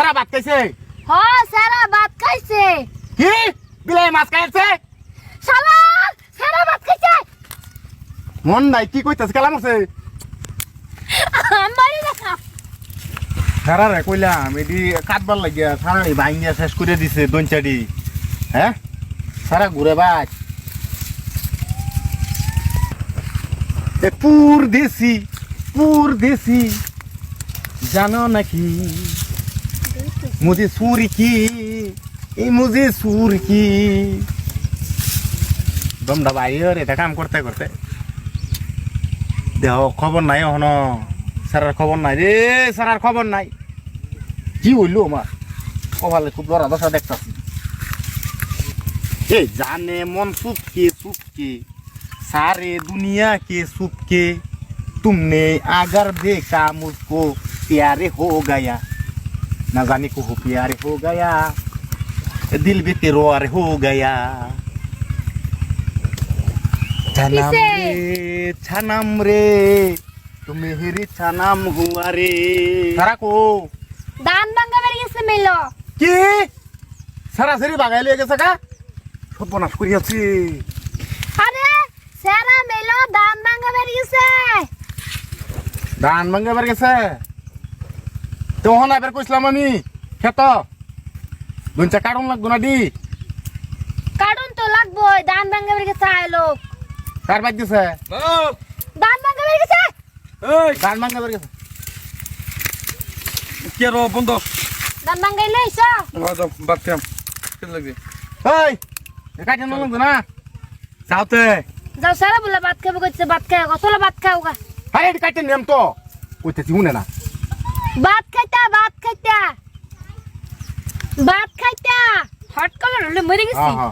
সারা ভাত খাইছে হ সারা ভাত খাইছে কি বিলাই মাছ খাইছে শালা সারা ভাত খাইছে মন নাই কি কইতাছ কালাম আছে আমারই দেখা সারা রে কইলাম এডি কাটবার লাগিয়া সারা ভাঙিয়া শেষ করে দিছে দঞ্চাডি হ্যাঁ সারা ঘুরে বাজ এ পুর দেশি জানো নাকি মুঝে সুর কি এই মুঝে সুর কি দমদা বাইর এটা কাম করতে করতে দেহ খবর নাই হন সারার খবর নাই রে সারার খবর নাই কি হইলো আমার কপালে খুব লড়া দশা দেখতাছি ए जाने मन चुपके सारे दुनिया के चुपके तुमने अगर देखा मुझको प्यारे हो गया ना जाने को हो प्यारे हो गया दिल भी तेरे हो गया छनम रे तुम मेरी छनम हुआ रे सारा को দান ভাঙ্গা বেরিয়ে গেছে মেলো কি সরাসরি বাগাই লিয়ে গেছে কা সর্বনাশ করিয়াছি আরে সারা মেলো দান ভাঙ্গা বেরিয়ে গেছে ধান ভাঙ্গা বের গেছে তখন এবার কইছিলাম আমি খেত দুইটা কাটুন লাগবো না দি কারণ তো লাগবো দান ভাঙ্গা বেরিয়ে গেছে আয় লোক কার বাদ দিছে দান ভাঙ্গা বেরিয়ে গেছে এই ধান ভাঙ্গা বের গেছে কে রো বন্ধ দান ভাঙ্গা লইছো আচ্ছা বাদ খাম কেন লাগবে এই কাটে না লাগবো না যাওতে যাও সারা বলে ভাত খাবো কইছে ভাত খাও কতলা ভাত খাও গা আরে এটি কাটে নেম তো কইতেছি শুনে না ভাত খাইতা হট কলার হলে মরে গেছি হ্যাঁ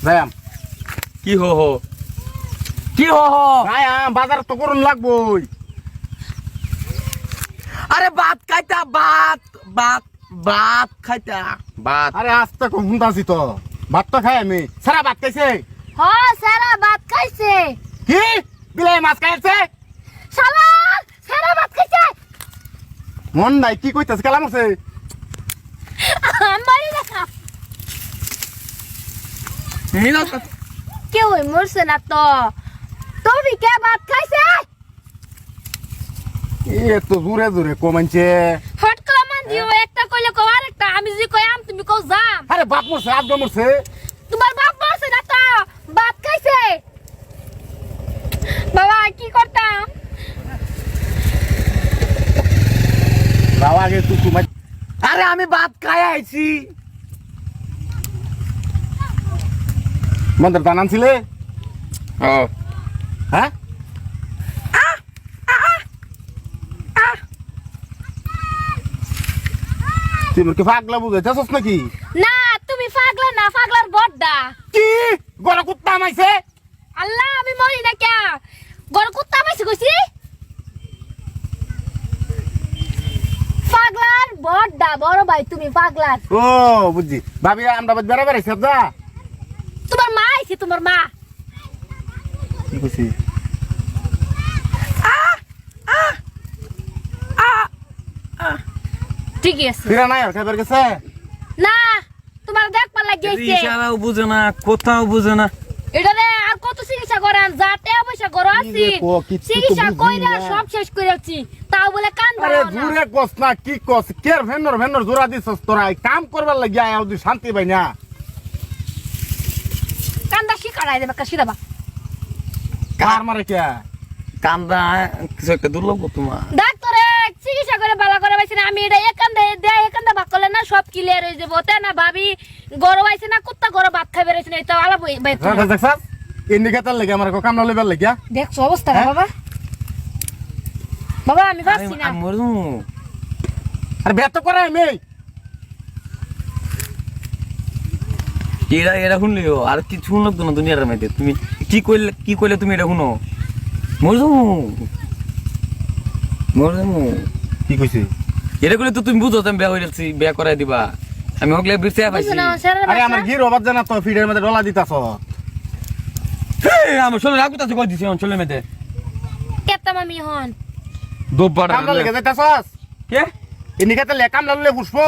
যাইম কি হো যাইম বাজার তো করুন লাগবই আরে ভাত খাইতা ভাত খাইতা ভাত আরে আস্তে কম শুনতাছি তো ভাত তো খাই আমি সারা ভাত খাইছে হ সারা ভাত খাইছে কি বিলাই মাছ খাইছে শালা সারা ভাত খাইছে মন নাই কি কইতাছ কালাম আছে আমারই দেখা মিনা কেউ মরছে না তো তুমি কে ভাত খাইছে এ তো জোরে জোরে কমাইছে হট কলা মান দিও একটা কইলে কও আরেকটা আমি যদি কইয়াম তুমি কও যাম আরে বাপ মরছে আব্বা মরছে তোমার বাপ মরছে না তো ভাত খাইছে বাবা কি করতাম বাবা আগে তুই কমাই আরে আমি ভাত খাই আইছি মন্দির দান আনছিলে ও হ্যাঁ তুই কি পাগলা বুঝাইতেছস নাকি না তুমি পাগলা না পাগলার বড়দা কি গড় কুত্তা মাইছে আল্লাহ আমি মরি না কে গড় কুত্তা পাইছি কইছি পাগলার বড়দা বড় ভাই তুমি পাগলার ও বুঝছি ভাবি আমরা বেড়া বেড়াইছে যা তোমার মা আইছে তোমার মা কি কইছি ঠিকই আছে ফিরা নাই আর খাবার গেছে না তোমার দেখবার লাগিয়েছে ইশারাও বুঝে না কোথাও বুঝে না এটা রে আর কত চিকিৎসা করান যাতে পয়সা করো আছি কি রে কো, কিচ্ছু তো চিকিৎসা বুঝি কইরা না। সব শেষ করেছি তাও বলে কান আরে ভালো না জুরে কস না কি কস কের ভেন্নর জোড়া দিছস তোরা এই কাম করবার লাগিয়া আয় তুই শান্তি পাই না কান্দা শিকারাই দেবে কাশি দেবা কার মারে কে কান্দা কিছু একটা দুর্লভ তোমার ডাক্তারে চিকিৎসা করে ভালো করে পাইছে না আমি এটা একান্দা ভাগ করলে না সব ক্লিয়ার হয়ে যাবো তাই না ভাবি গরম আইছে না কুত্তা গরম ভাত খাই বেরোছে না এটা আলাপ দেখছস ইন্ডিকেটর লাগে আমার কামলা লইবার লাগিয়া দেখছো অবস্থা বাবা বাবা আমি পাচ্ছি না মরু আরে বেত করে আমি এরা শুনলিও আর কিছু শুনলো তো না দুনিয়ার মধ্যে তুমি কি কইলে তুমি এটা শুনো মরু কি কইছি এটা কইলে তো তুমি বুঝো আমি বিয়া হইছি বিয়া করাই দিবা আমি হকলে বিরতে পাইছি বুঝছো না স্যারের আরে আমার গির অবাদ জানা তো ফিডের মধ্যে ডলা দিতাছ আমার চলে রাখু তাতে কই দিছি চলে মেতে কেতাম আমি হন দোববার কামলা লাগে যাইতাছস কে এনিকাতে লেকাম লাললে বুঝবো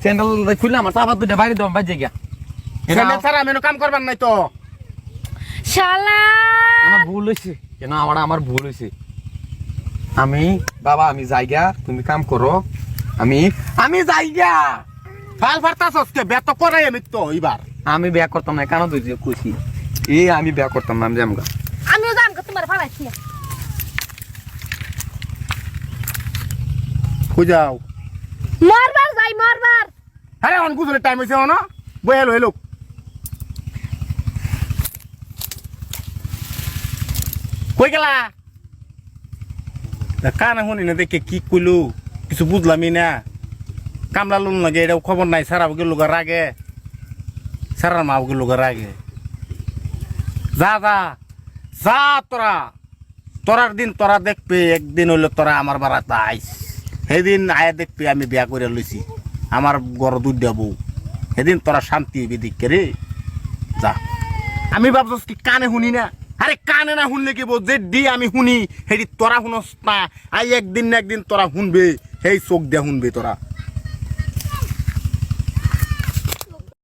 স্যান্ডেল খুললে আমার চাপা দুইটা বাইরে দাও বাজে গিয়া স্যান্ডেল ছাড়া আমি কাম করবার নাই তো শালা আমার ভুল হয়েছে কেন আমার ভুল হয়েছে আমি বাবা আমি যাইগা তুমি কাম করো আমি যাইগা ফাল ফারতাছস কে বেত করাই আমি তো এবার আমি বিয়া করতাম না কেন তুই যে খুশি আমি বিয়া করতাম না আমি জামগা আমিও জাম তোমার ফালাইছি কই যাও মারবার যাই মারবার আরে অন গুজরে টাইম হইছে না বই হেলো হেলো কই গেলা কানা শুনি না দেখে কি কইলু কিছু বুঝলামই না কামলা লোন লাগে এটা খবর নাই সারা গেল রাগে সারার মা গেল রাগে যা যা যা তোরার দিন তোরা দেখবে একদিন হইলো তোরা আমার বাড়াতে আইস সেদিন আয়া দেখবি আমি বিয়া করে লইছি আমার গড় দুধ দেবো সেদিন তোরা শান্তি হইবি দিকে রে যা আমি ভাবছস কি কানে শুনি না আরে কানে না শুনলে কি বল যে দি আমি শুনি সেটি তোরা শুনস না আই একদিন না একদিন তোরা শুনবে সেই চোখ দিয়া শুনবে তোরা